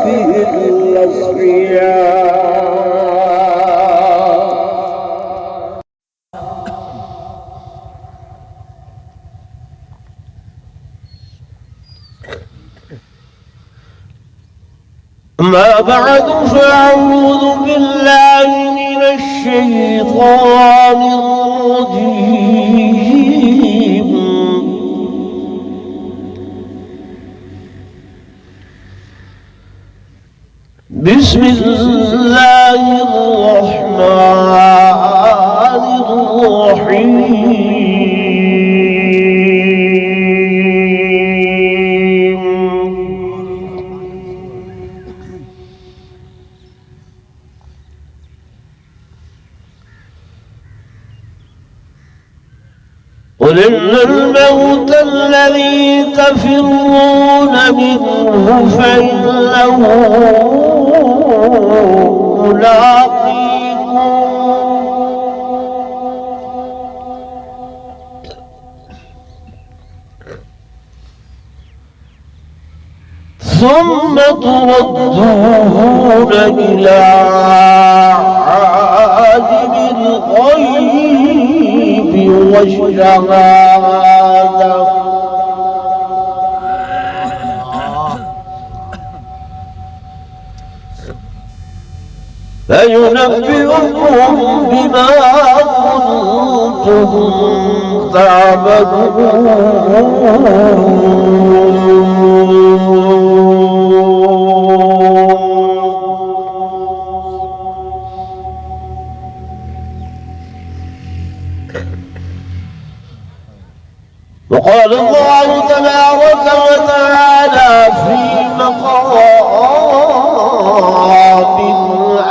به الأصفياء. ما بعد فأعوذ بالله من الشيطان الرجيم. بسم الله الرحمن الرحيم. قل إن الموت الذي تفرون منه فإنه ملاقيكم ثم تردون إلى عالم الغيب والشهادة فينبئكم بما كنتم تعملون. وقال الله تبارك وتعالى في مقام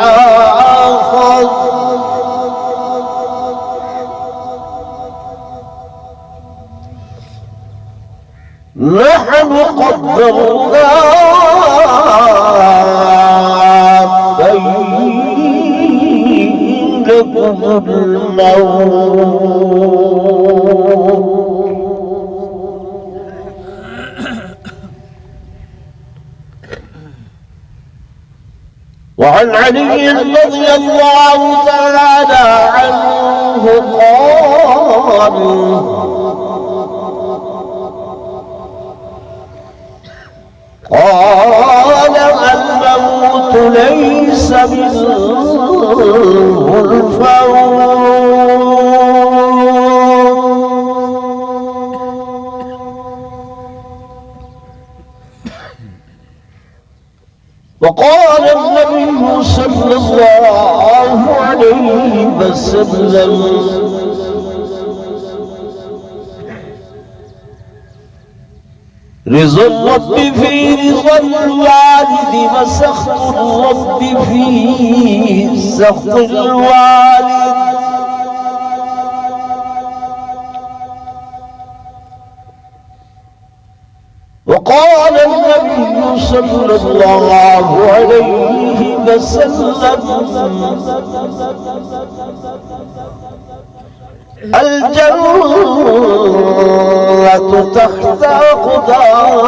آخر نحن قدرنا بينكم الموت وعن علي رضي الله تعالى عنه قال الموت ليس منه الفوت وقال النبي صلى الله عليه وسلم رضا الرب في رضا الوالد وسخط الرب في سخط الوالد وقال النبي صلى الله عليه وسلم الجنة تحت أقدام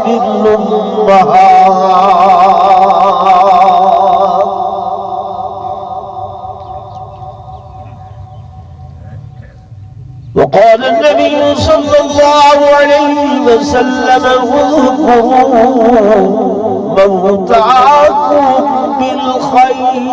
الأمهات وقال النبي صلى الله عليه وسلم اذكروا موتاكم بالخير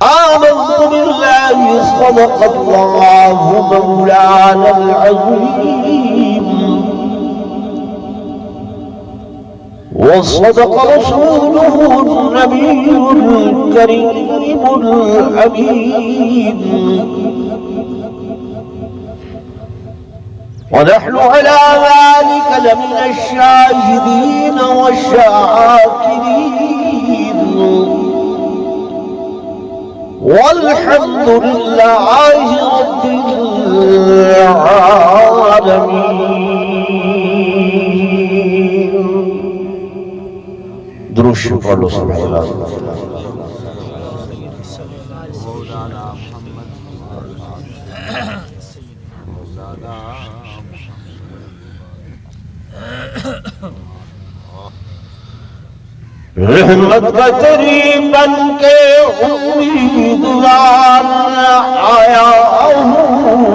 آمنت بالله صدق الله مولانا العظيم وصدق رسوله النبي الكريم الحميد ونحن على ذلك لمن الشاهدين والشاكرين والحمد لله رب العالمين. درود پڑھو سبحان اللہ. رحمت کا تیری بن کے امیدوار آیا ہوں،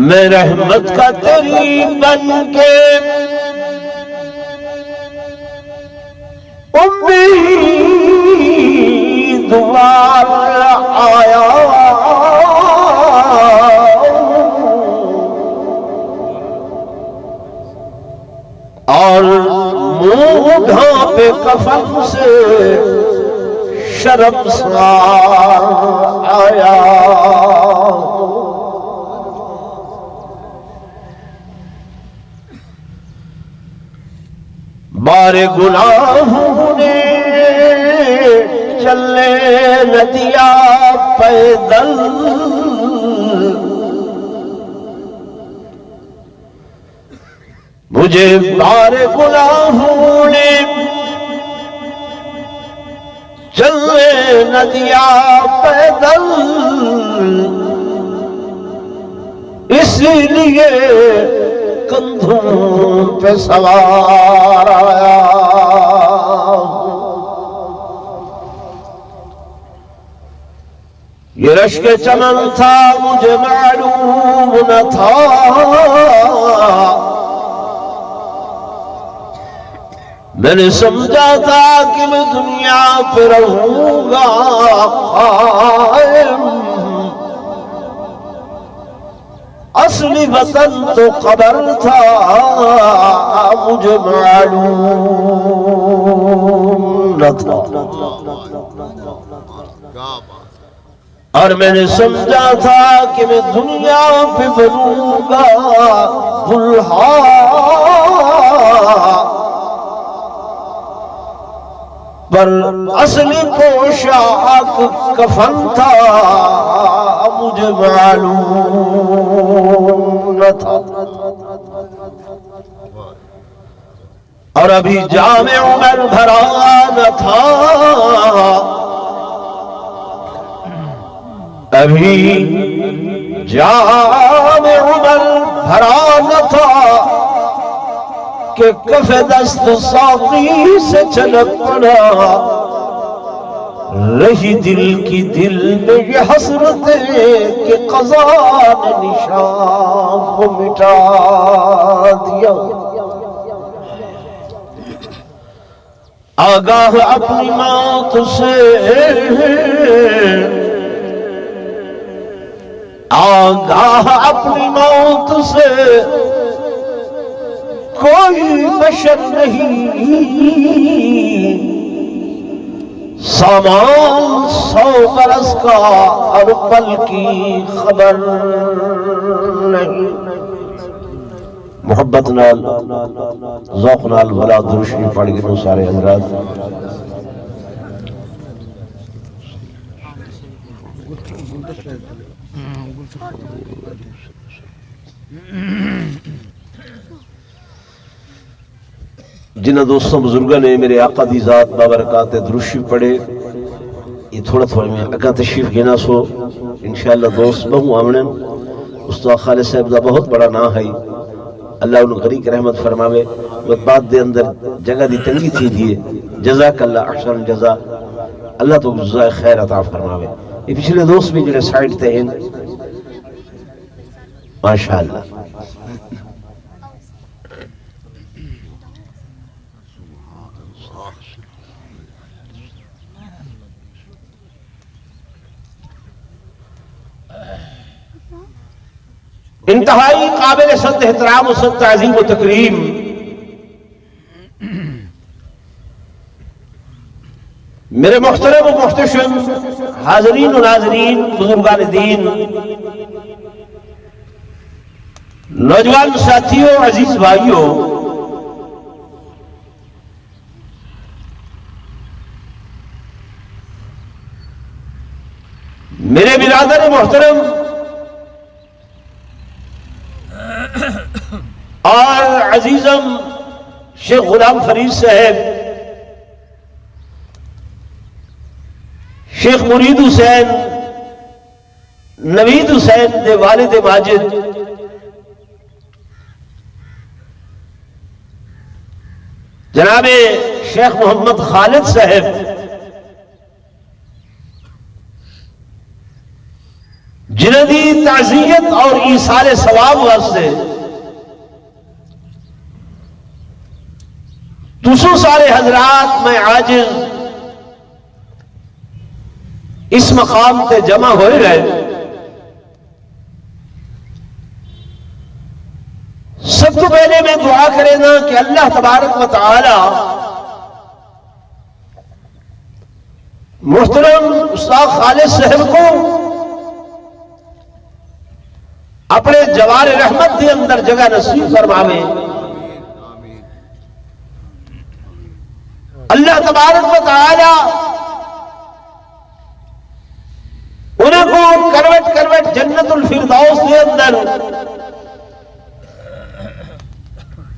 میں رحمت کا تیری بن کے امیدوار آیا اور منہ ڈھانپے کفن سے شرمسار آیا، بارے گناہوں نے چلنے نہ دیا پیدل، مجھے بارے گناہوں نے چلنے نہ دیا پیدل، اس لیے کندھوں پہ سوار آیا، یہ رشک چمن تھا مجھے معلوم نہ تھا، میں نے سمجھا تھا کہ میں دنیا پہ رہوں گا قائم، اصلی وطن تو قبر تھا مجھے معلوم نہ تھا، اور میں نے سمجھا تھا کہ میں دنیا پہ بنوں گا دلہا، پر اصلی پوشاک کفن تھا مجھے معلوم نہ تھا، اور ابھی جام عمر بھرا نہ تھا، ابھی جام عمر بھرا نہ تھا کہ کف دست ساقی سے چھلک پڑا، رہی دل کی دل میں یہ حسرتیں کہ قضا نے نشان کو مٹا دیا، آگاہ اپنی موت سے آگاہ اپنی موت سے کوئی بشر نہیں، سامان 100 برس کا اور پل کی خبر نہیں، محبت نال ذوق نال بلا درشی پڑھ گئے سارے حضرات۔ جنہ دوستوں بزرگوں نے میرے آقا دی ذات بابرکات درشی پڑھے، یہ تھوڑا میں اگاں تشریف گینا سو انشاءاللہ دوست بہو آمنن، استاد خالد صاحب دا بہت بڑا نام ہے، اللہ انہوں غریق رحمت فرماوے، بات دے اندر جگہ دی تنگی تھی دیئے، جزاک اللہ احسن جزا، اللہ تو جزائے خیر عطا فرماوے۔ یہ پچھلے دوست بھی جنہیں سائٹ تے ہیں ماشاءاللہ۔ انتہائی قابل صد احترام و صد تعظیم و تکریم میرے محترم و محتشم حاضرین و ناظرین، بزرگان دین، نوجوان ساتھیوں، عزیز بھائیوں، میرے برادر محترم اور عزیزم شیخ غلام فرید صاحب، شیخ مرید حسین نوید حسین دے والد ماجد جناب شیخ محمد خالد صاحب جنہاں دی تعزیت اور ایصال ثواب واسطے تسو سارے حضرات میں عاجز اس مقام تے جمع ہوئے رہے. سب تو پہلے میں دعا کرے نا کہ اللہ تبارک و تعالی محترم استاد خالد صاحب کو اپنے جوار رحمت کے اندر جگہ نصیب فرماوے. اللہ تبارک و تعالی انہیں کو کروٹ کروٹ جنت الفردوس کے اندر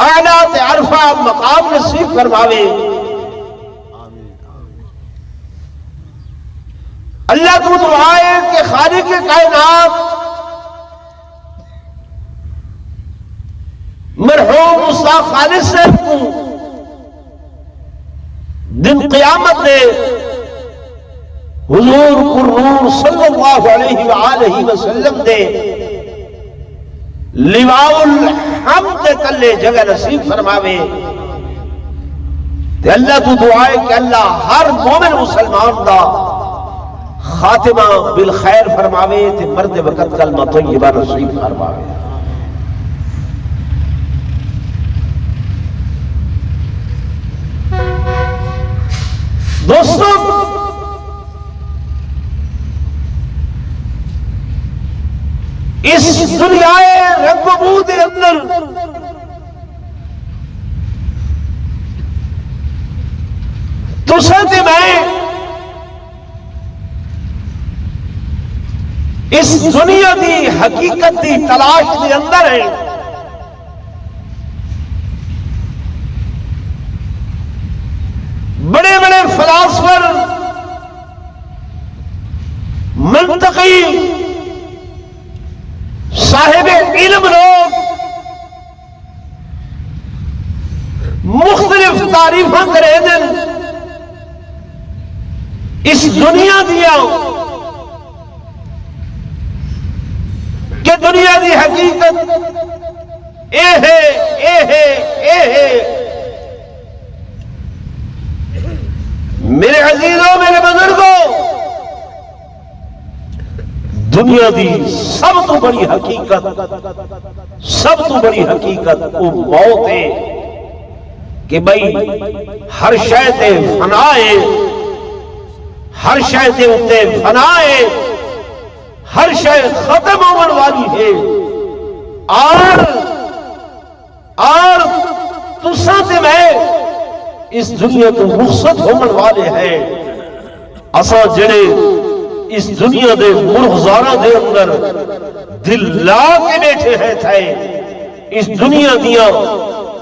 اعلیٰ عرفہ مقام نصیب فرماوے. اللہ کو دعا ہے کہ خالق کائنات مرحوم استاد خالد صاحب کو دن قیامت دے حضور قرنور صلی اللہ علیہ وآلہ وسلم دے لواء الحمد تلے جگہ نصیب فرماوے. تے اللہ تو دعائے کہ اللہ ہر مومن مسلمان دا خاتمہ بالخیر فرماوے تے مرد وقت کلمہ طیبہ نصیب فرماوے. دوستو اس دنیا رنگ و بو دے اندر تساں تے میں اس دنیا دی حقیقت دی تلاش دے اندر ہے. بڑے بڑے فلاسفر منطقی صاحب علم لوگ مختلف تعریفاں کرے دن اس دنیا دیا کہ دنیا دی حقیقت اے ہے اے ہے اے ہے. میرے عزیزوں میرے بزرگوں دنیا دی سب تو بڑی حقیقت وہ موت ہے کہ بھئی ہر شے تے فنا ہے, ہر شے تے اتے فنا ہے, ہر شے ختم ہونے والی ہے. اور تساں تے میں اس دنیا تو رخصت ہونے والے ہیں. اساں جڑے اس دنیا دے مرغزاراں دے اندر دل لا کے بیٹھے ہیں تھے, اس دنیا دیا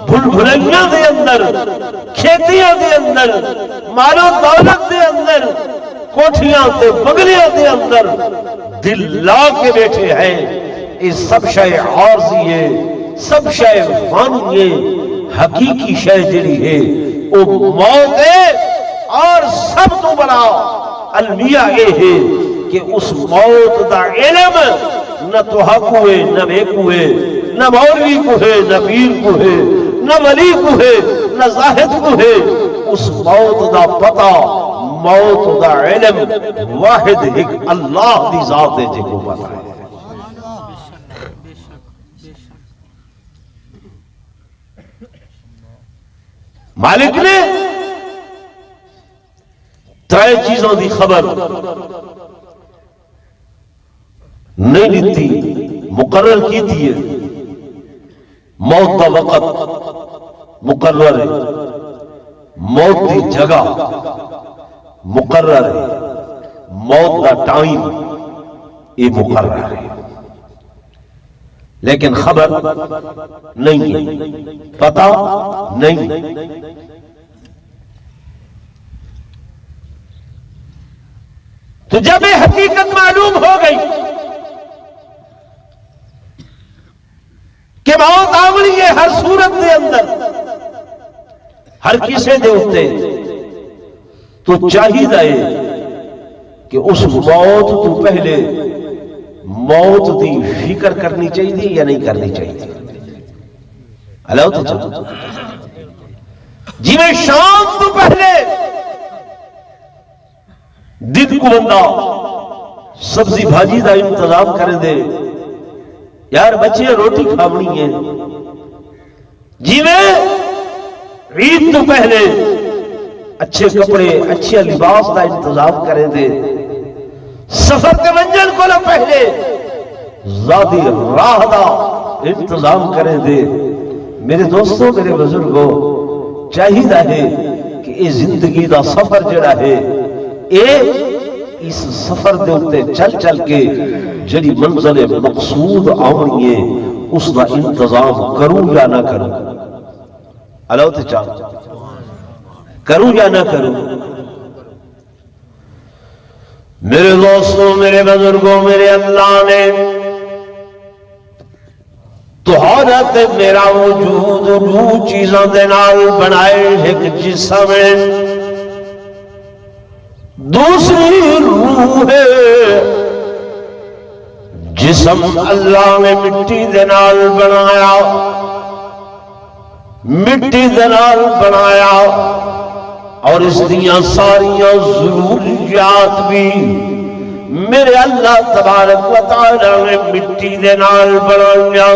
بھل بھلیاں دے اندر, کھیتیاں دے اندر, مال و دولت دے اندر, کوٹھیاں تے بنگلیاں دے اندر دل لا کے بیٹھے ہیں. یہ سب شے عارضی ہے, سب شے فانی ہے. حقیقی شے جڑی ہے وہ موت ہے. اور سب تو بڑا المیہ یہ ہے کہ اس موت دا علم نہ توہا کو ہے, نہ بے کو ہے, نہ مولوی کو ہے, نہ پیر کو ہے, نہ ولی کو ہے, نہ زاہد کو ہے. اس موت دا پتہ, موت دا علم واحد ایک اللہ دی ذات ہے جے کو پتہ ہے. مالک نے ترے چیزوں دی خبر نہیں دیتی, مقرر کی تھی. موت دا وقت مقرر ہے, موت دی جگہ مقرر ہے, موت دا ٹائم یہ مقرر ہے, لیکن خبر نہیں ہے, پتہ نہیں. تو جب یہ حقیقت معلوم ہو گئی کہ موت آمنی ہے ہر صورت دے اندر ہر کسے دے ہوتے تو چاہیے کہ اس موت تو پہلے موت دی فکر کرنی چاہیے یا نہیں کرنی چاہیے؟ اللہ تو چاہیے جی میں شام تو پہلے دن کو بندہ سبزی بھاجی دا انتظام کر دے، یار بچے روٹی کھاونی ہے، جی میں عید تو پہلے اچھے کپڑے اچھے لباس دا انتظام کریں دے، سفر کے منزل کو نہ پہلے زیادہ راہ دا انتظام کریں دے۔ میرے دوستوں میرے بزرگوں چاہیے ہے کہ یہ زندگی دا سفر جڑا ہے اس سفر دے اتے چل چل کے جڑی منزل مقصود آنی ہے اس دا انتظام کروں یا نہ کروں؟ اللہ تے چاہ کروں یا نہ کروں؟ میرے دوستوں میرے بزرگوں میرے اللہ نے طہارت میرا وجود دو چیزاں دے نال بنائے، ایک جسم ہے دوسری روح ہے۔ جسم اللہ نے مٹی دے نال بنایا، مٹی دے نال بنایا، اور اس دیاں ساریاں ضروریات بھی میرے اللہ تبارک و تعالی نے مٹی دے نال بنایا۔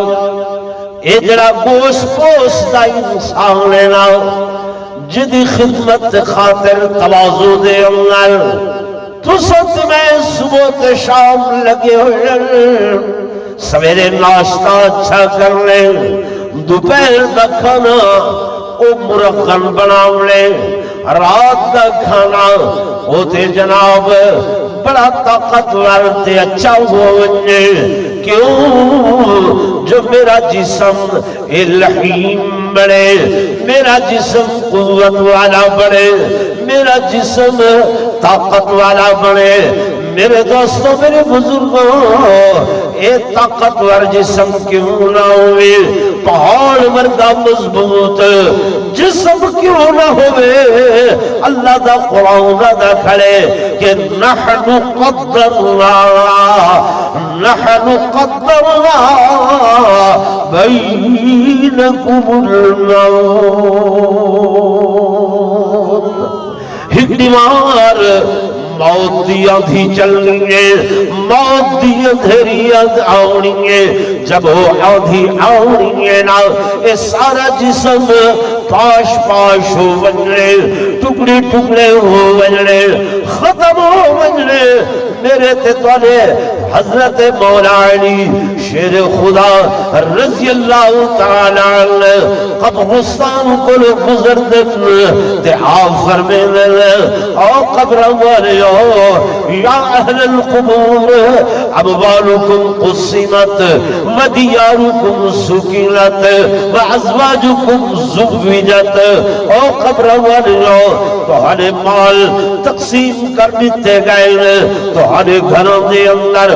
اے جڑا گوشت پوشت دا انسان ہے نا جدی خدمت خاطر تواضع دے اندر تو سچ میں صبح تے شام لگے ہوئے، سویرے ناشتہ اچھا کر لے، دوپہر دا کھانا او مرغن بناو لے، رات دا کھانا او تے جناب بڑا طاقتور تے اچھا ہوئے۔ کیوں؟ جو میرا جسم الحیم بڑے، میرا جسم قوت والا بڑے، میرا جسم طاقت والا بڑے۔ میرے دوستوں میرے بزرگوں اے طاقتور جسم کیوں نہ ہوئے، پہاڑ مرگا مضبوط جسم کیوں نہ ہوئے؟ اللہ دا قرآن دا کھڑے کہ نحن قدرنا بینکم الموت۔ ایک دیوار موت دی آندھی چلنی ہے، موت دی اندھیریت آنی ہے، جب وہ آندھی آنی ہے نا اے سارا جسم پاش پاش ہو بننے، ٹکڑے ٹکڑے ہو بننے، ختم ہو بننے۔ میرے تیتوانے حضرت مولا علی شیر خدا رضی اللہ تعالیٰ عنہ قبرستان کو گزر دن تے آپ فرمینے او قبر والیو یا اہل القبور اموالکم قسمت ودیارکم سکینت وازواجکم زوجت۔ او قبر والیو تمہارے مال تقسیم کر دیتے گئے، تمہارے گھروں دے اندر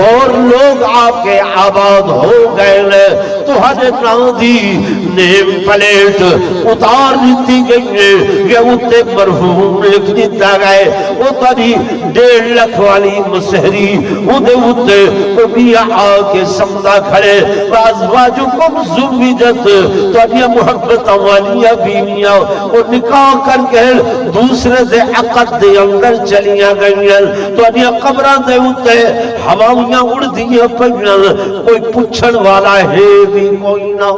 اور لوگ آپ کے آباد ہو گئے، تمہارے نام دی نیم پلیٹ اتار دیتی گئی، یہ اتے مرحوم لکھ دیتا گئے، وہ تاری 1.5 لاکھ والی مسہری اتے اتے کبھی آکے سمدہ کھڑے، وازواجکم زوجت، تاری محبت والیاں بیویاں وہ نکاح کر کے دوسرے دے عقد دے اندر چلیاں گئیاں، تاری قبران دے اتے ہواویاں اڑ دیا پڑھنا، کوئی پچھن والا ہے بھی کوئی نہ۔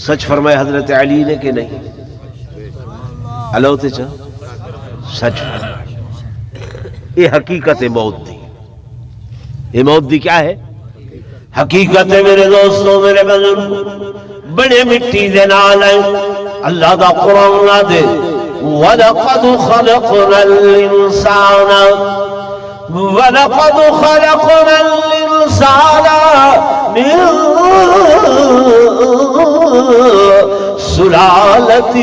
سچ فرمائے حضرت علی نے کہ نہیں؟ اللہ ہوتے چاہ سچ فرمائے۔ یہ حقیقت موت دی، یہ موت دی کیا ہے؟ حقیقت ہے میرے دوستوں میرے بزرگ بڑے مٹی دے نال ہے۔ اللہ دا قرآن نہ دے وَلَقَدْ خَلَقْنَا الْإِنسَانَ وَلَقَدْ خَلَقْنَا الْإِنسَانَ مِنْ سُلَالَةٍ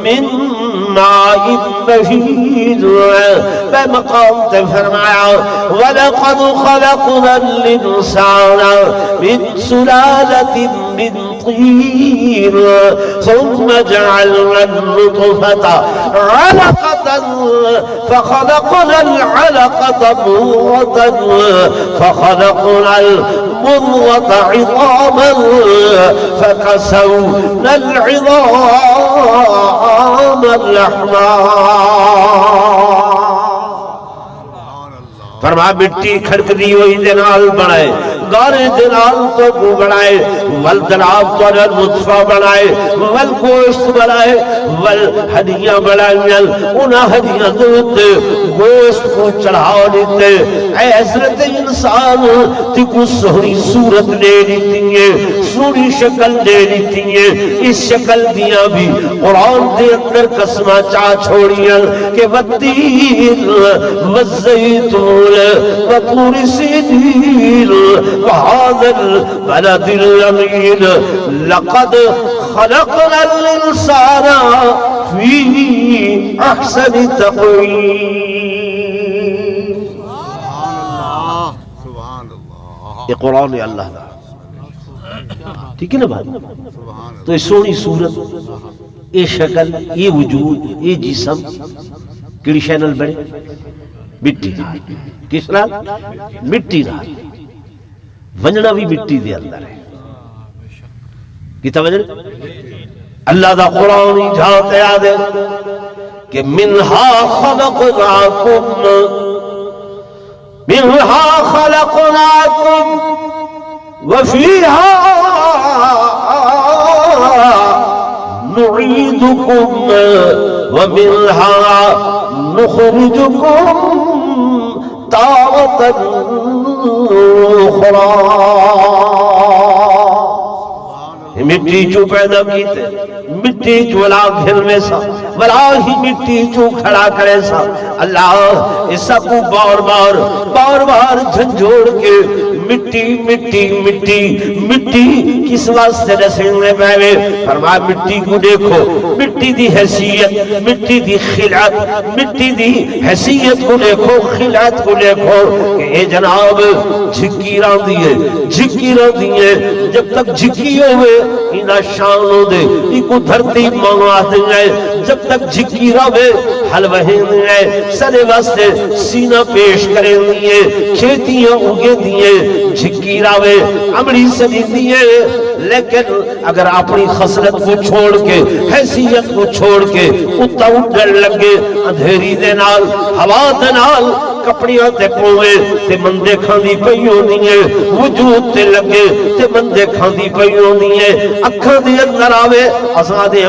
مِنْ ماء مهين بے مقام تے فرمایا وَلَقَدْ خَلَقْنَا الْإِنسَانَ مِنْ سُلَالَةٍ مِنْ طِينٍ ثُمَّ جَعَلْنَا النُّطْفَةَ عَلَقَةً فَخَلَقْنَا الْعَلَقَةَ مُضْغَةً فَخَلَقْنَا الْمُضْغَةَ عِظَامًا فَكَسَوْنَا الْعِظَامَ لَحْمًا فرما مٹی کھڑک دی ہوئی دنال بنائے گارے دنال تو کو بنائے والدلاب تو نطفہ بنائے والگوشت بنائے والہدیاں بنائیں انہا ہدیاں دوتے گوشت کو چڑھا لیتے اے حضرت انسان تی کو سہری صورت لے لیتی ہے سوری شکل لے لیتی ہے اس شکل دیا بھی قرآن دے اندر قسمہ چاہ چھوڑیاں کہ والتین والزیتون وطور سینین وهذا البلد الأمين لقد خلقنا الإنسان في أحسن تقويم سبحان اللہ یہ قرآن ہے اللہ دا ٹھیک ہے نا بات تو یہ سونی صورت یہ شکل یہ وجود یہ جسم کیڑی شینل بڑے مٹی نال کس نال مٹی نال ونجنا بھی مٹی دے اندر ہے کتا ونجنا اللہ دا قرآن جھاتے آدھے کہ منہا خلقناکم وفیہا نعیدکم ومنہا نخرجکم تارة أخرى مٹی چو پیدا کیتے مٹی چو لا گھر میں سا ولا ہی مٹی چو کھڑا کرے سا اللہ اس کو بار بار جھنجھوڑ کے مٹی مٹی مٹی مٹی کس واسطے رسنے پہوے فرمایا مٹی کو دیکھو مٹی دی حیثیت مٹی دی خلعت مٹی دی حیثیت کو دیکھو خلعت کو دیکھو کہ اے جناب جھکی ران دیئے جب تک جھکی ہوئے انہا شانوں دے ایکو دھرتی مانگا دیں جب تک جھکی رہے حلوہیں دیں سرے واسطے سینہ پیش کریں دیئے کھیتیاں اگے دیئے جھکی رہے امڑی سے دیئے لیکن اگر اپنی خصلت کو چھوڑ کے حیثیت کو چھوڑ کے اتا اٹھر لگے اندھیری دے نال ہوا دے نال کپڑیاں تے پوے تے مندے کھاندی پئیوں دیئے وجود تے لگے تے مندے کھاندی پئیوں دیئے اکھاں دے اندر آوے آزادے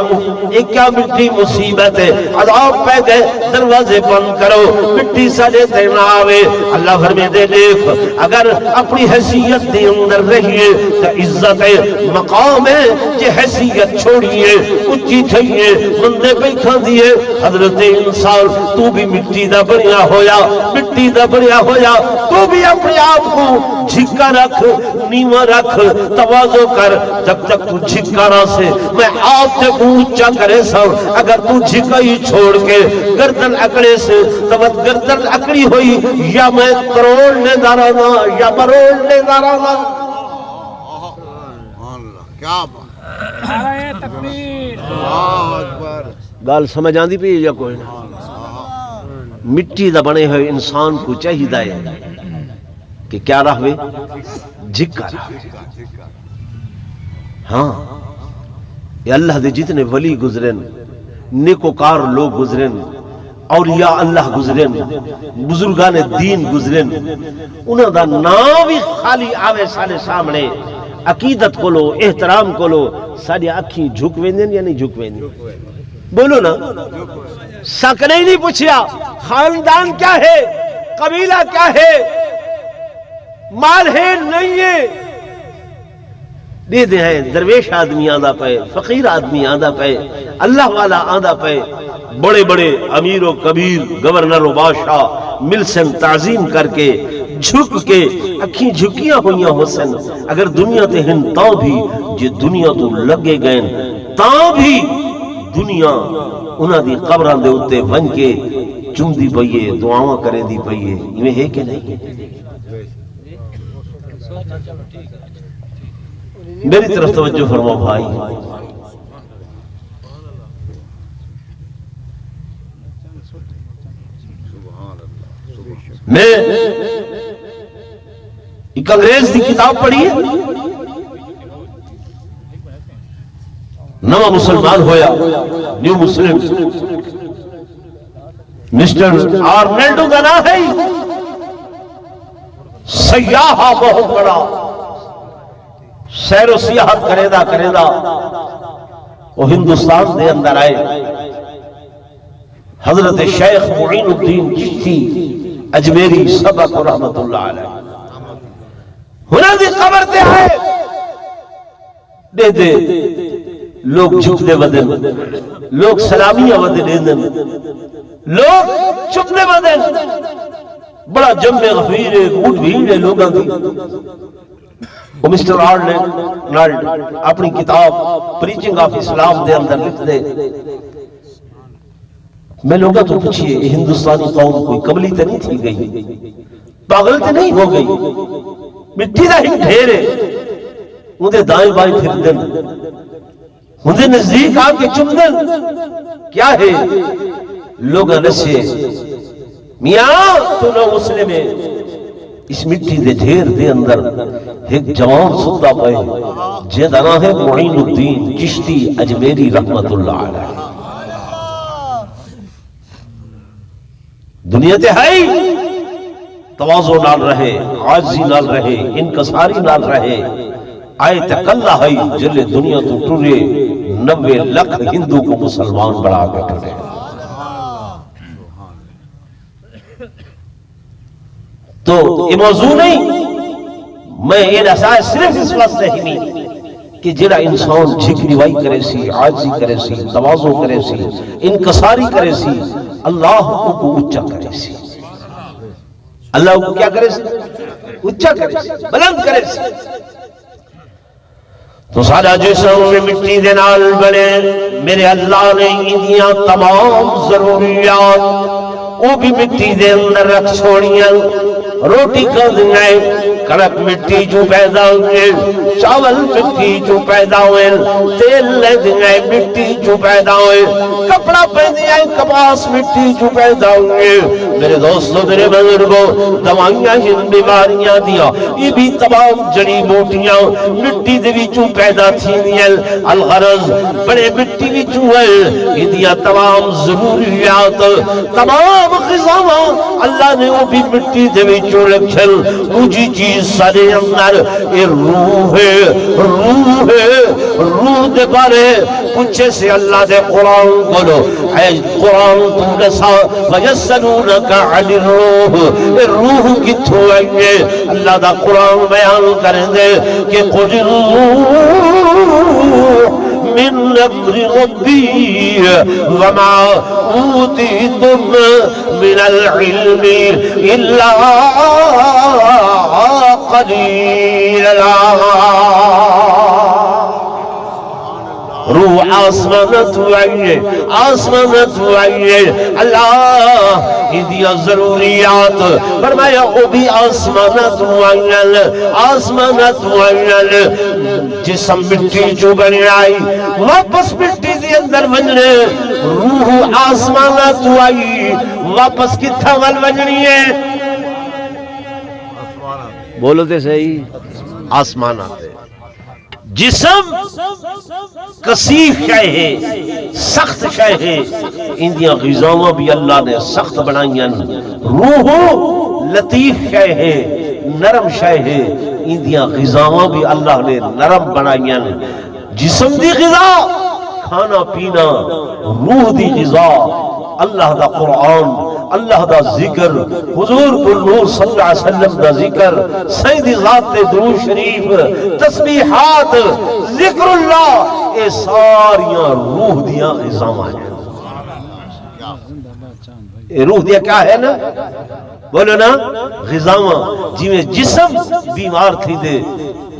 یہ کیا مٹی مصیبت ہے عذاب پہ گئے دروازے بند کرو مٹی سالے تے نہ آوے اللہ فرمے دے دیکھ اگر اپنی حیثیت دے اندر رہیے تو عزت مقام ہے کہ حیثیت چھوڑیے اچھی تھئیے مندے پہ کھان دیئے حضرت انسان تو بھی مٹی دا بنیا ہویا مٹی دا بنیا ہویا تو بھی اپنے آپ کو جھکا رکھ نیمہ رکھ توازو کر جب تک تو جھکا نہ سے میں آپ تے اونچا کرے سا اگر تو جھکا ہی چھوڑ کے گردن اکڑے سے تب گردن اکڑی ہوئی یا میں کروڑنے دارانا یا مروڑنے دارانا کیا بات تکبیر اللہ اکبر گال سمجھ آندی پی یا کوئی نہ مٹی دا بنے ہوئے انسان کو چاہیے دائے کہ کیا رہوے جھکا رہوے ہاں یہ اللہ دے جتنے ولی گزرن نیکوکار لوگ گزرن اولیاء اللہ گزرن بزرگان دین گزرن انہوں دا نام بھی خالی آوے سارے سامنے عقیدت کو لو احترام کو لو ساری آنکھیں جھک ویندن یا نہیں جھک ویندن بولو نا سکنے ہی نہیں پوچھیا خاندان کیا ہے قبیلہ کیا ہے مال ہے نہیں ہے دے دے ہیں درویش آدمی آدھا پہ فقیر آدمی آدھا پہ اللہ والا آدھا پہ بڑے بڑے امیر و کبیر گورنر و بادشاہ مل سن تعظیم کر کے جھک کے اکھیں جھکیاں ہوئیاں ہو سن اگر دنیا تے ہن تاں بھی جے دنیا تو لگے گئے تاں بھی دنیا انہاں دی قبراں دے اتے ون کے چمدی پئیے دعاواں کریں دی پئیے یہ ہے کہ نہیں؟ میری طرف توجہ فرماؤ بھائی، میں ایک انگریز دی کتاب پڑھی ہے، نواں مسلمان ہویا نیو مسلم، مسٹر آرنلڈو کا نام ہے، سیاح بہت بڑا سیر و سیاحت کرے دا وہ ہندوستان دے اندر آئے، حضرت شیخ معین الدین چشتی اجمیری سبق رحمت اللہ علیہ ہونا دی قبر تے آئے، دے دے لوگ جھکتے بدن، لوگ سلامیاں بدن، لوگ چکنے بدن، بڑا جمع غفیر ہے، موٹ بھیڑ ہے لوگاں دی۔ وہ مسٹر آرنلڈ اپنی کتاب پریچنگ آف اسلام دے اندر لکھ دے، میں لوگا تو پوچھئے ہندوستانی قوم کوئی کملی تے نہیں تھی گئی، پاگل تے نہیں ہو گئی، مٹی دا ہی ڈھیرے مجھے دائیں بائیں پھر دن، مجھے نزدیک آ کے چم دن، کیا ہے لوگا نسے میاں تو نو مسلم ہے، اس مٹی دے ڈھیر دے اندر ایک جوان ستا پائے جے دانا ہے معین الدین چشتی اجمیری رحمت اللہ علیہ، دنیا تے ہے تواضع نال رہے، عاجزی نال رہے، انکساری نال رہے، آئے تک اللہ ہے جلے دنیا تو ٹرے 90 لاکھ ہندو کو مسلمان بڑھا کے ٹرے۔ تو یہ موضوع نہیں، میں یہ رسائے صرف اس وقت سے ہی نہیں کہ جڑا انسان جھکنوائی کرے سی، عاجزی کرے سی، تواضع کرے سی، انکساری کرے سی، اللہ کو اچھا کرے سی، اللہ کو کیا کرے سی؟ اچھا کرے سی، بلند کرے سی۔ تو سارا جسم میں مٹی دے نال بنے، میرے اللہ نے انہیاں تمام ضروریات وہ بھی مٹی دے اندر رکھ چھوڑیاں، روٹی کر دیں کڑک مٹی جو پیدا ہوئے، چاول مٹی جو پیدا ہوئے، تیل لے دیں مٹی جو پیدا ہوئے، کپڑا پہ دیں کپاس مٹی جو پیدا ہوئے۔ میرے دوستو میرے بزرگوں، دوائیاں ہن بیماریاں دیا، یہ بھی تمام جڑی بوٹیاں مٹی دے وچوں پیدا تھی دیں، الغرض بڑے مٹی وچوں ہے، یہ دیا تمام ضروریات، تمام غذاواں اللہ نے وہ بھی مٹی دے وچوں رکھل، دوجی چیز سارے اندر اے روح ہے، روح ہے، روح دے بارے پوچھے سے اللہ دے قرآن بولو، اے قرآن تو نسا وَيَسَّلُونَكَ عَنِ الرُّوحِ، اے روح کتھو آئیے، اللہ دا قرآن بیان کریں دے کہ قُلِ الرُّوحِ من امر ربی وما اوتیتم من العلم الا قلیلا۔ روح آسمانت آئیے، آسمانت آئیے، اللہ دیا ضروریات فرمایا وہ بھی آسمانت آئیے، آسمانت آئیے، جسم مٹی جو بنی آئی واپس مٹی دی اندر بننے، روح آسمانت آئی واپس کتھا ول بننی ہے؟ بولو تے صحیح، آسمانات ہے۔ جسم کثیف شے ہے، سخت شے ہے، اندیاں غذاواں بھی اللہ نے سخت بنائیں، روح لطیف شے ہے، نرم شے ہے، اندیاں غذاواں بھی اللہ نے نرم بنائیں۔ جسم دی غذا کھانا پینا، روح دی غذا اللہ دا قرآن، اللہ دا ذکر، حضور بالنور صلی اللہ علیہ وسلم دا ذکر، سیدی ذات درود شریف، تسبیحات، ذکر اللہ، اے ساریاں روح دیاں غذاواں ہیں۔ اے روح دیا کیا ہے نا؟ بولو نا، غذاواں۔ جی میں جسم بیمار تھی دے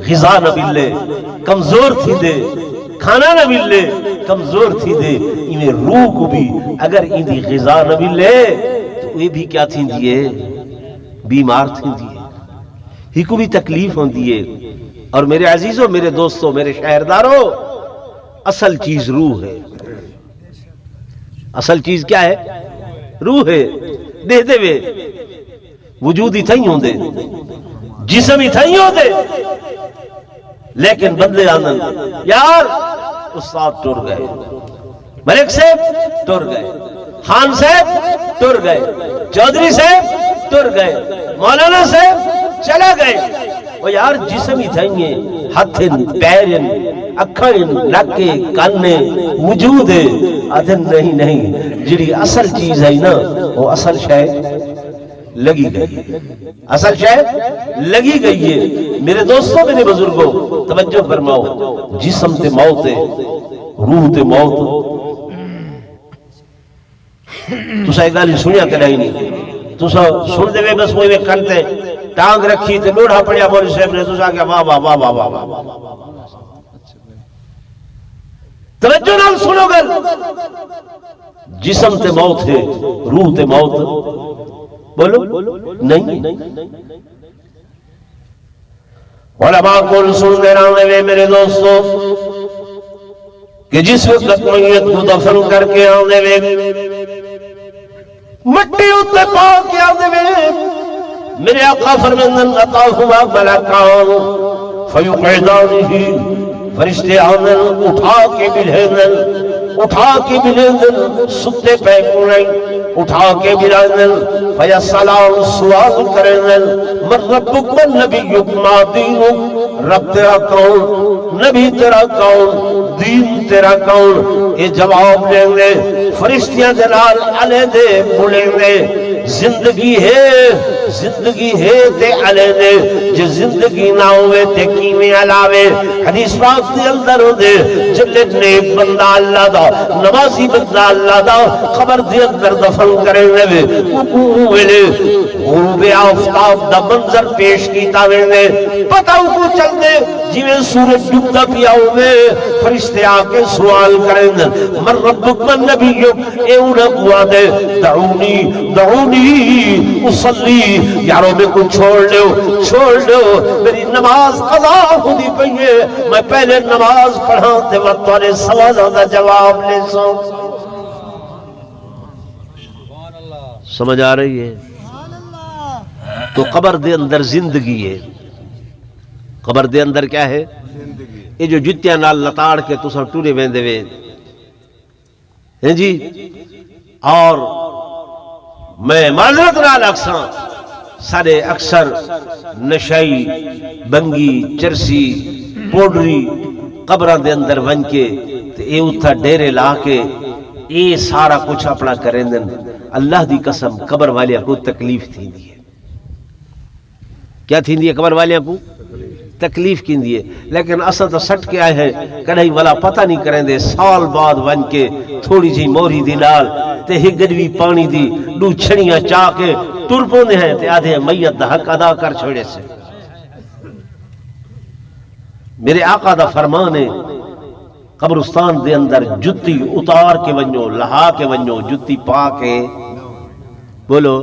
غذا نہ ملے، کمزور تھی دے کھانا نہ ملے کمزور تھی دے انہیں روح کو بھی اگر اندی غذا نہ ملے تو یہ بھی کیا تھی دیئے بیمار تھی دیئے ہی کو بھی تکلیف ہوں دیئے. اور میرے عزیزوں میرے دوستوں میرے شہرداروں اصل چیز روح ہے. اصل چیز کیا ہے؟ روح ہے. دے دے وے وجود ہی تھئی ہوں دے جسم ہی تھئی ہوں دے لیکن بدلے آنن یار استاد ٹر گئے ملک صاحب ٹر گئے خان صاحب ٹر گئے چودھری صاحب ٹر گئے مولانا صاحب چلا گئے. وہ یار جسم ہی تھئی ہتھن پیرن اکھن نکے کانے وجود ہے. ادھن نہیں نہیں جڑی اصل چیز ہے نا وہ اصل شے لگی گئی اصل شے لگی گئی ہے. میرے دوستوں میرے بزرگوں توجہ فرماؤ جسم تے موت ہے روح تے موت. تسا ایک گل سنیا کدی نہیں تسا سن دے بس وہ کنتے ٹانگ رکھی تے لوڑا پڑیا مولوی صاحب نے تسا کہ واہ واہ واہ واہ واہ. توجہ نال سنو گل جسم تے موت ہے روح تے موت بولو نہیں. علماء کول سن دے رہے ہیں میرے دوستوں کہ جس وقت میت کو دفن کر کے آنے وے مٹی اتے پا کے آنے وے میرے آقا فرمندن اتاہما ملکان فیقعدانہی فرشتے آنن اٹھا کے بلہنن ستے پہ کنن اٹھا کے بلہنن فیسلام سوال کرنن من ربک من نبیک ما دینک رب تیرا کون نبی تیرا کون دین تیرا کون. یہ جواب دیں گے فرشتیاں جلال علیہ دے بولیں گے زندگی ہے تے علیہ دے جو زندگی نہ ہوئے تے کیمیں علاوے. حدیث پاک دے اندر ہو دے جلے نیک بندہ اللہ دا نمازی بندہ اللہ دا خبر دے اندر دفن کرے ہوئے غروب آفتاب دا منظر پیش کیتا ہوئے پتہ کو چل دے جویں سورج ڈوبتا پیا ہوئے فرشتے آکے سوال کریں من ربک من نبیک اے انہیں ہوا دے دعونی اصلی یاروں میں کو چھوڑ لو میری نماز قضا ہوئی پئی ہے میں پہلے نماز پڑھاتے وقت تمہارے سوالوں کا جواب لے سو. سمجھ آ رہی ہے؟ تو قبر دے اندر زندگی ہے. قبر دے اندر کیا ہے؟ یہ جو جتیاں نال لتاڑ کے تسا ٹورے ویندے وے ہیں جی. اور میں معذرت نال اکساں سارے اکثر نشائی بنگی چرسی پوڈری قبران دے اندر ون کے اے اتھا ڈیرے لا کے اے سارا کچھ اپنا کریں دن. اللہ دی قسم قبر والیا کو تکلیف تھی دیئے. کیا تھی دیئے قبر والیا کو؟ تکلیف کی دیئے. لیکن اصل تو سٹ کے آئے ہیں کڑھائی والا پتہ نہیں کریں دے سال بعد ون کے تھوڑی جی موری دی لال تے ہگڑوی پانی دی دو چھڑیاں چاہ کے ٹرپوندے ہیں تے آدھے میت دا حق ادا کر چھوڑے سے. میرے آقا دا فرمان ہے قبرستان دے اندر جتی اتار کے ونجو لہا کے ونجو جتی پا کے بولو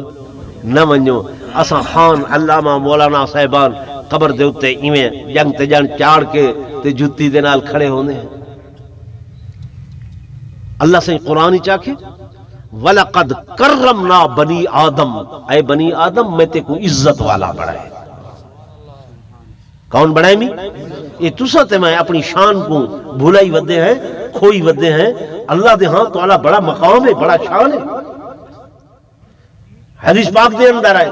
نہ ونجو. اساں خان علامہ مولانا صاحبان قبر دے اتے ایویں جنگ تے جان چاڑ کے تے جتی دے نال کھڑے ہونے ہیں. اللہ سے قرآن ہی چاکے وَلَقَدْ كَرَّمْنَا بَنِي آدم اے بنی آدم میں تے کو عزت والا بڑھائے. کون بڑھائے میں؟ یہ تسا تے میں اپنی شان کو بھولائی ودے ہیں کھوئی ودے ہیں. اللہ دے ہاں تو اللہ بڑا مقام ہے بڑا شان ہے. حدیث پاک دے اندر آئے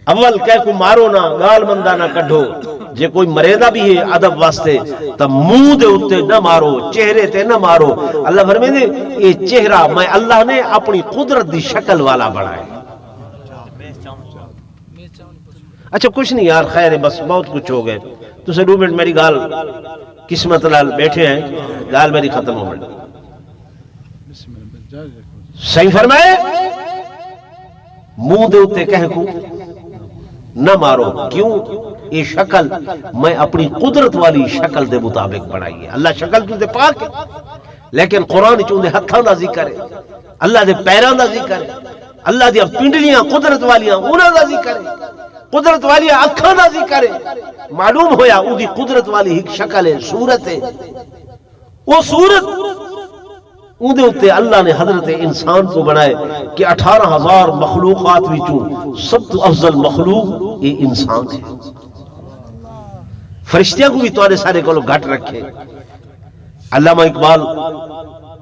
اول کہہ کو مارو نہ گال مندہ نہ کڈھو جے کوئی مریدہ بھی ہے عدب واسطے تب منہ دے اتے نہ مارو چہرے تے نہ مارو. اللہ فرمائے دے یہ چہرہ میں اللہ نے اپنی قدرت دی شکل والا بڑھائے. اچھا کچھ نہیں یار خیر ہے بس بہت کچھ ہو گئے. تو سے 2 منٹ میری گال قسمت لال بیٹھے ہیں گال میری ختم ہو گئی. صحیح فرمائے منہ دے اتے کہہ کو نہ مارو. کیوں؟ یہ شکل میں اپنی قدرت والی شکل دے مطابق بنائی ہے. اللہ شکل تو دے پاک ہے لیکن قرآن چوندے ہتھاں دا ذکر ہے, اللہ دے پیراں دا ذکر ہے, اللہ دی پنڈلیاں قدرت والیاں انہاں دا ذکر ہے, قدرت والی اکھاں دا ذکر ہے. معلوم ہویا او دی قدرت والی ایک شکل ہے, صورت ہے. وہ صورت اون دے اتے اللہ نے حضرت انسان کو بنائے کہ 18,000 مخلوقات وچوں سب تو افضل مخلوق یہ انسان ہے. فرشتیاں کو بھی تواڈے سارے کولو گھٹ رکھے. علامہ اقبال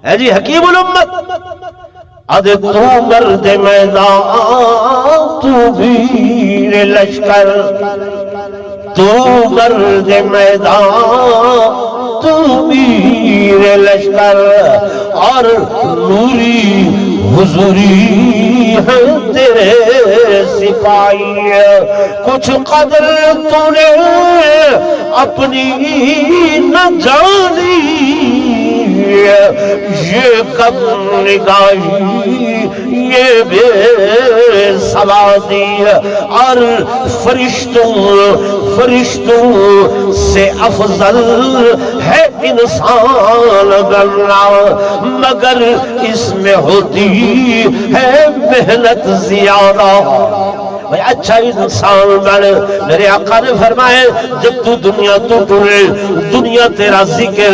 ہے جی حکیم الامت, ادے تو مرد میدان تو ویر لشکر, تو مرد میدان تو ویر لشکر, اور نوری حضوری ہے تیرے سپاہی. کچھ قدر تو نے اپنی نہ جانی, یہ کب نگاہی یہ بے سوادی, اور فرشتوں سے افضل ہے انسان بننا, مگر اس میں ہوتی ہے محنت زیادہ. بھئی اچھا انسان بن. میرے آقا نے فرمائے جب تو دنیا تو ٹرے, دنیا تیرا ذکر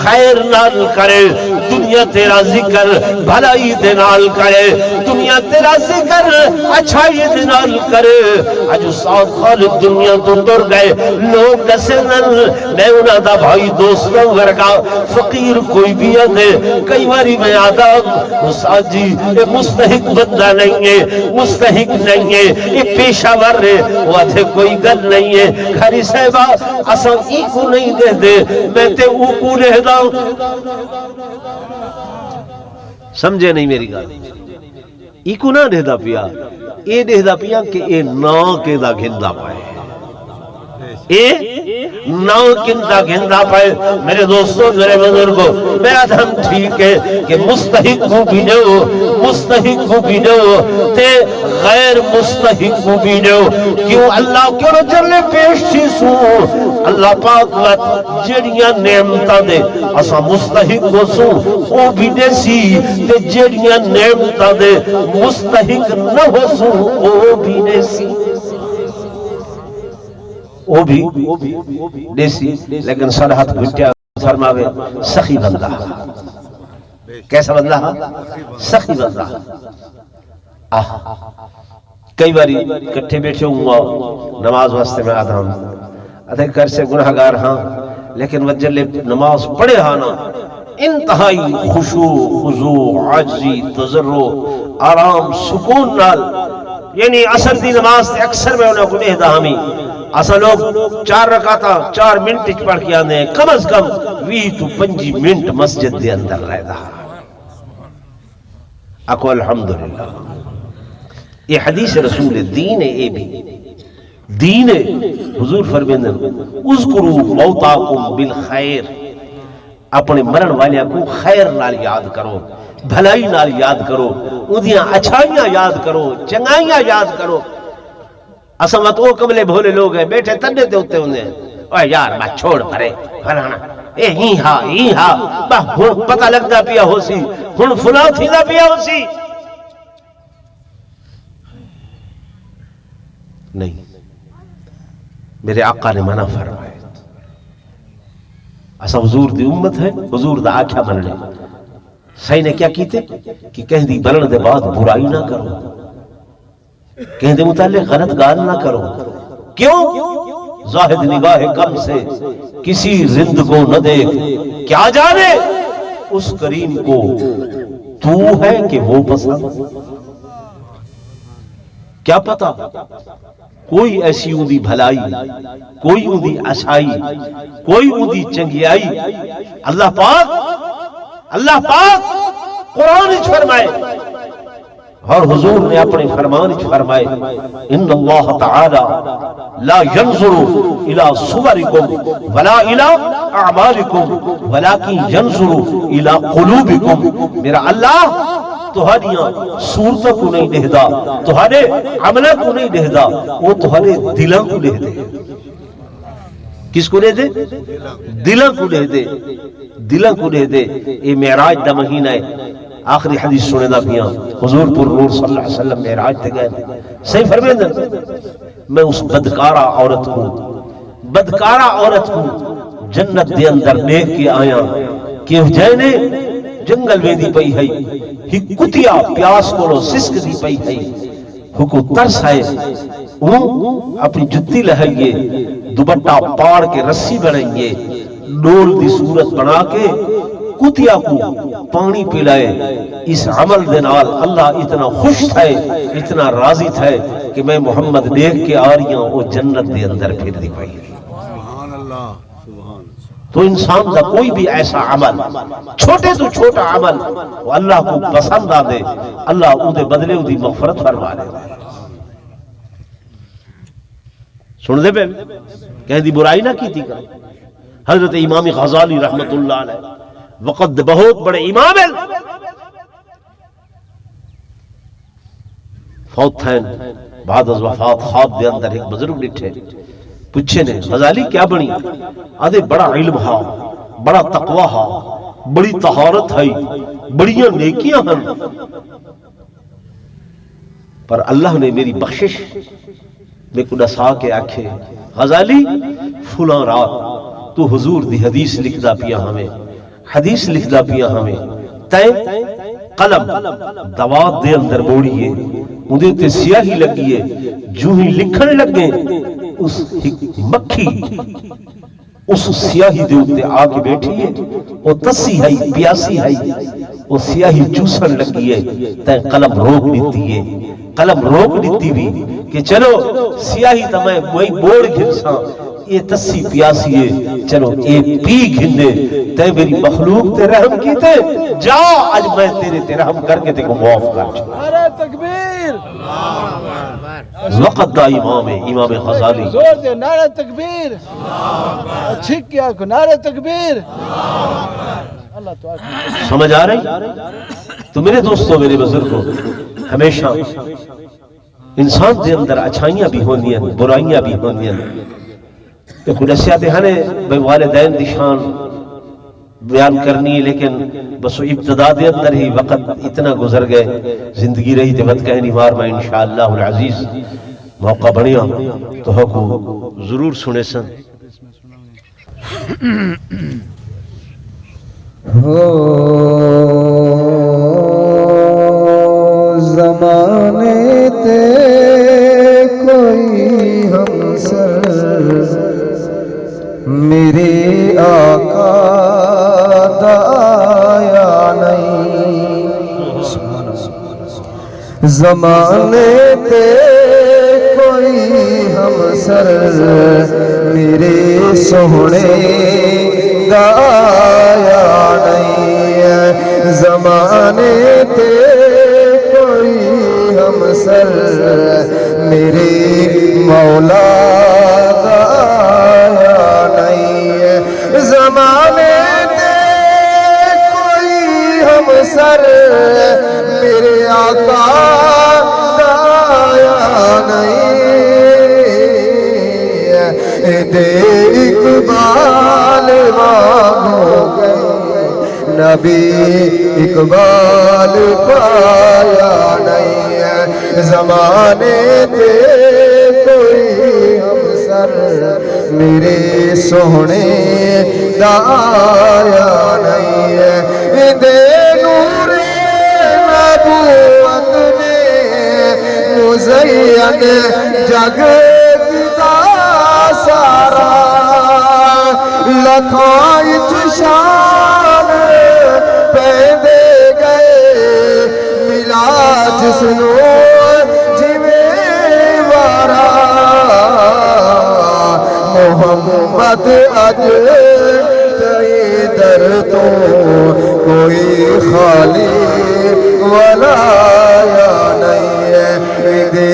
خیر نال کرے, دنیا تیرا ذکر بھلائی دے نال کرے, دنیا تیرا ذکر اچھائی دے نال کرے. اج استاد خالد دنیا تو ٹر گئے, لوگ دسے نل میں انہاں دا بھائی دوستوں ورگا فقیر کوئی بھی ہے. کئی باری میں آدھا استاد جی یہ مستحق بندہ نہیں ہے, مستحق نہیں ہے, یہ پیشہ ور ہے. وہ آدھے کوئی گل نہیں ہے کھری صاحبہ, اساں ای کو نہیں دے دے, میں تے او کو لے دا. سمجھے نہیں میری گل؟ ای کو نہ دہدا پیا, اے دہدا پیا کہ اے نا کے دا گھندا پائے, اے نا کندا گھندا پائے. میرے دوستوں میرے بزرگوں میرا دھم ٹھیک ہے کہ مستحق کو بھی نو, مستحق کو بھی نو تے غیر مستحق کو بھی نو. کیوں اللہ کیوں رجلے پیش تھی سو اللہ پاک وقت جڑیاں نعمتاں دے اسا مستحق ہو سو او بھی دے سی, تے جڑیاں نعمتاں دے مستحق نہ ہو سو او بھی دے سی, وہ بھی دیسی. لیکن سرحد گھٹیا فرماوے سخی بندہ. کیسا بندہ؟ سخی بندہ. کئی باری کٹھے بیٹھے ہوں نماز واسطے میں آدھا ہوں, ادھے کر سے گناہگار ہاں, لیکن وجلے نماز پڑھے ہاں نا انتہائی خشوع خضوع عاجزی تضرع آرام سکون نال. یعنی عصر دی نماز تے اکثر میں انہوں کو دے دا ہمیں اسا لوگ 4 رکعتاں 4 منٹ پڑھ کے آنے ہیں, کم از کم 20 تو 25 منٹ مسجد دے اندر رہدا. اکو الحمدللہ. یہ حدیث رسول دین ہے, اے بھی دین ہے. حضور فرمیندے اذکروا موتاکم بالخیر, اپنے مرن والے کو خیر نال یاد کرو, بھلائی نال یاد کرو, اودیاں اچھائیاں یاد کرو, چنگائیاں یاد کرو. اسمت او کملے بھولے لوگ ہیں بیٹھے تنے تے ہوتے ہوندے ہیں, اوہ یار بات چھوڑ پرے فلانا اے ہی ہاں پتہ لگتا پیا ہو سی, ہن فلاں تھی دا پیا ہو سی. نہیں, میرے آقا نے منع فرمائے. اسا حضور دی امت ہے, حضور دا آکھیا من لے. صحیح نے کیا کیتے کہ کہیں دی بلن دے بعد برائی نہ کرو, کہیں دے متعلق غلط گال نہ کرو. کیوں؟ زاہد نگاہ کم سے کسی زند کو نہ دیکھ, کیا جانے اس کریم کو تو ہے کہ وہ پسند. کیا پتا کوئی ایسی اندی بھلائی, کوئی اندی اچھائی, کوئی اندی چنگیائی اللہ پاک قرآن فرمائے. اور حضور نے اپنے فرمان فرمائے ان اللہ تعالی لا ينظر الى صورکم ولا الى اعمالکم ولكن ينظر الى قلوبکم. میرا اللہ تہاڈیاں صورتوں کو نہیں دیکھدا، تہاڈے عملوں کو نہیں دیکھدا، وہ تہاڈے دلاں کو دیکھدے۔ کس کو دیکھدے؟ دلاں کو دیکھدے، دلاں کو دیکھدے۔ یہ معراج دا مہینہ ہے، آخری حدیث سنے دا پیاں حضور پر نور صلی اللہ علیہ وسلم معراج تے گئے، صحیح فرمیندے میں اس بدکارہ عورت کو، بدکارہ عورت کو جنت دے اندر دیکھ کے آیا کہ جینے جنگل میں دی پئی ہے، ہی کتیا پیاس کو سسک دی پئی ہے، کو ترس ہے، وہ اپنی جتی لہائیے، دوپٹہ پاڑ کے رسی بنائیے، ڈول دی صورت بنا کے کتیا کو پانی پلائے۔ اس عمل دنال اللہ اتنا خوش تھے، اتنا راضی تھے کہ میں محمد دیکھ کے آ رہی ہوں، وہ جنت دے اندر پھر دی پئی۔ سبحان اللہ، سبحان۔ تو انسان کا کوئی بھی ایسا عمل، چھوٹے تو چھوٹا عمل، وہ اللہ کو پسند آ دے، اللہ اودے بدلے اودی مغفرت فرما لے۔ سن دے پہ کہیں دی برائی نہ کی تھی کر۔ حضرت امام غزالی رحمت اللہ علیہ وقت بہت بڑے امام ہیں، فوت تھے، بعد از وفات خواب دے اندر ایک بزرگ ڈٹھے، پوچھے نے غزالی کیا بنی؟ آدھے بڑا علم ہا، بڑا تقوی ہا، بڑی طہارت ہے، بڑیاں نیکیاں ہیں، پر اللہ نے میری بخشش میں کو نسا کے آکھے غزالی فلاں رات تو حضور دی حدیث لکھدا پیا ہمیں، حدیث لکھدا پیا ہمیں، تے قلم دوات دے اندر موڑیے، مجھے تے سیاہی لگیے، جو ہی لکھن لگے اس مکھی اس سیاہی دے اتے آگے بیٹھی ہے، وہ تسی ہے، پیاسی ہے، وہ سیاہی چوسن لگی ہے، تے قلم روک دیتی ہے، قلم روک دیتی بھی کہ چلو سیاہی تمہیں وہی بوڑ گھنسا، یہ تسی پیاسی ہے، چلو اے پی گھنے، تے میری مخلوق تے رحم کی تے جا، آج میں تیرے تے رحم کر کے تے کو معاف کر چھو۔ نعرہ تکبیر، وقت دا امام غزالی، زور دے نعرہ تکبیر، چھک کیا کو نعرہ تکبیر۔ اللہ تو آخر سمجھ آ رہی؟ تو میرے دوستوں، میرے بزرگوں، ہمیشہ انسان دے اندر اچھائیاں بھی ہوندی ہیں، برائیاں بھی ہوندی ہیں۔ کہ خود نصیحت ہنے بے والدین دی شان بیان کرنی، لیکن بس ابتدا دے اندر ہی وقت اتنا گزر گئے، زندگی رہی تے بد کہنی مار میں انشاءاللہ العزیز موقع بڑھیا تو کو ضرور سنے سن۔ زمانے تے کوئی ہمسر میرے آقا دا آیا نہیں، زمانے تے کوئی ہمسر میرے سونے دا آیا نہیں، زمانے تے کوئی ہمسر میرے مولا دا آیا نہیں، زمانے تے کوئی ہمسر میرے آقا دا آیا نہیں، دے اقبال مانگو گئے نبی اقبال پایا نہیں ہے، زمانے تے کوئی ہمسر میرے سونے دا آیا نہیں ہے، دے نور نبوت نے مزین جگ سارا لکھائیں شان پہندے گئے، ملا جسنو جویں وارا محمد اج تئی در تو کوئی خالی والا یا نہیں ہے، دے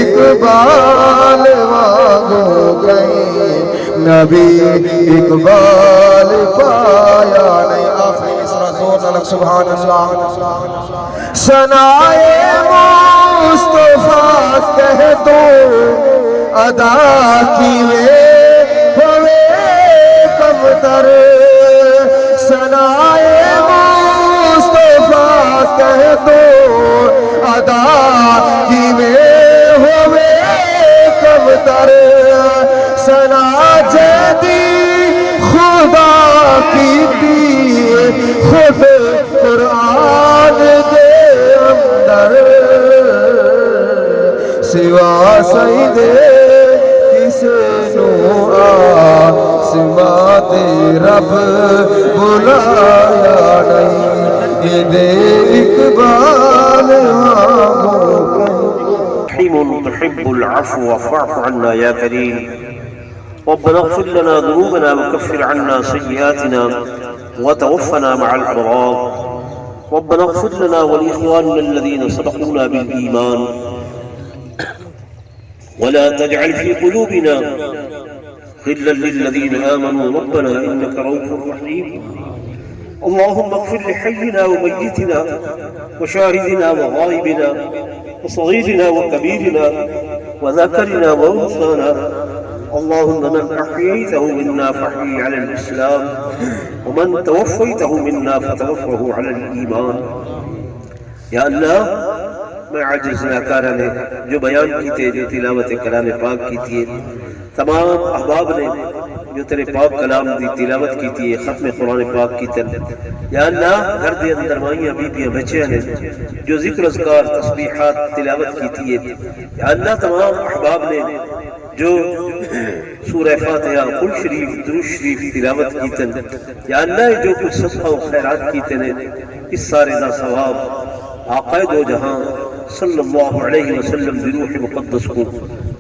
اقبال مانگو گئی نبی اقبال پایا نہیں۔ آخری مصرع زور لگ سبحان اللہ۔ ثنائے مصطفیٰ کہہ دو ادا کیے ہوئے کمتر ثنائے مصطفیٰ کہہ دو ادا کیے ہوئے کمتر ثنا جدی خدا کی خود قرآن دے اندر سوا سید کسے نو آسماں تے رب بلایا نہیں یہ دے اقبال رحيم تحب العفو فاعف عنا يا كريم ربنا اغفر لنا ذنوبنا وكفر عنا سيئاتنا وتوفنا مع الأبرار ربنا اغفر لنا ولإخواننا الذين سبقونا بالإيمان ولا تجعل في قلوبنا غلا للذين آمنوا ربنا إنك رؤوف رحيم اللهم اغفر لحينا وميتنا وشاهدنا وغائبنا وصغيرنا وكبيرنا وذكرنا وأنثانا اللهم من أحييته منا فاحيي على الإسلام ومن توفيته منا فتوفه على الإيمان یا اللہ میں عاجز ناکارہ نے جو بیان کی تھے جو تلاوت کلام پاک کی تھی تمام احباب نے جو تیرے پاک کلام دی تلاوت کی تھی ختم قرآن پاک کی تن یا اللہ گھر دے اندر مائیاں بیبیاں بچے نے جو ذکر اذکار تسبیحات تلاوت کی تھی یا اللہ تمام احباب نے جو سورہ فاتحہ قل شریف درود شریف تلاوت کی تن یا اللہ جو کچھ صدقہ و خیرات کی تن اس سارے دا ثواب آقا دو جہاں صلی اللہ علیہ وسلم بروح مقدس کو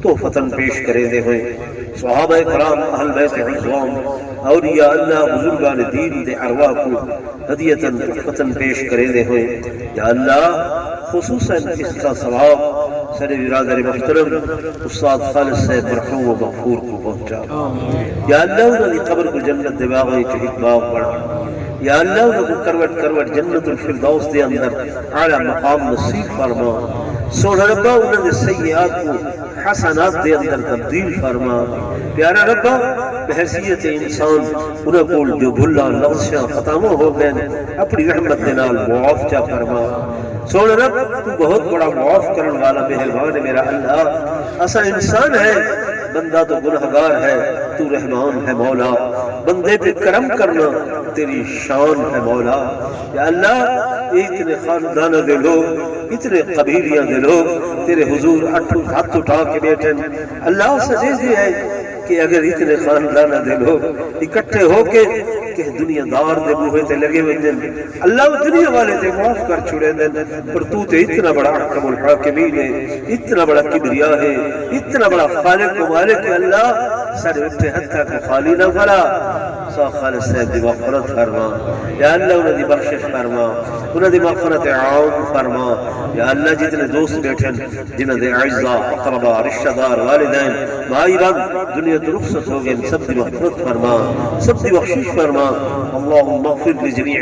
تحفتاً پیش کرے دے ہوئے صحابہ کرام اہل بیت عظام اولیاء اللہ بزرگان دین دے ارواح کو ہدیتاً تحفتاً پیش کرے دے ہوئے یا اللہ خصوصاً اس کا ثواب سر برادر محترم استاد خالد صاحب مرحوم و مغفور کو پہنچا یا اللہ انہوں نے قبر کو جنت دے باغی چہت باغ بڑھا یا اللہ انہوں کو کروٹ کروٹ جنت الفردوس دے اندر اعلیٰ مقام نصیب فرما سوڑا ربا انہوں نے سیئات کو حسنات دے اندر تبدیل فرما پیارا ربا بحیثیت انسان انہوں کو جو بھلا لغزشاں ختموں ہو گئے اپنی رحمت نال معاف چا فرما سوڑا رب تو بہت بڑا معاف کرنے والا مہربان ہے میرا اللہ ایسا انسان ہے بندہ تو گنہگار ہے تو رحمان ہے مولا بندے پہ کرم کرنا تیری شان ہے مولا یا اللہ اتنے خاندانہ دے لوگ اتنے قبیلیاں دے لوگ تیرے حضور ہاتھ اٹھا کے بیٹھے اللہ سجے دی ہے کہ اگر اتنے خاندانہ دے لوگ اکٹھے ہو کے کہ دنیا دار دے بوہے تے لگے ہوئے دن اللہ وہ دنیا والے تے معاف کر چھوڑے دن پر تو تے اتنا بڑا حکم الحاکمین ہے اتنا بڑا کبریا ہے اتنا بڑا خالق و مالک ہے اللہ سر اٹھے حتیٰ کہ خالی نہ فرا سا خالد صاحب دی مغفرت فرما یا اللہ انہیں دی بخشش فرما انہیں دی مغفرت عام فرما یا اللہ جتنے دوست بیٹھن جنہیں دے اعزاء اقربا رشتہ دار والدین بھائی بند دنیا تو رخصت ہو گئے سب دی مغفرت فرما سب دی بخشش فرما اللہم اغفر لجمیع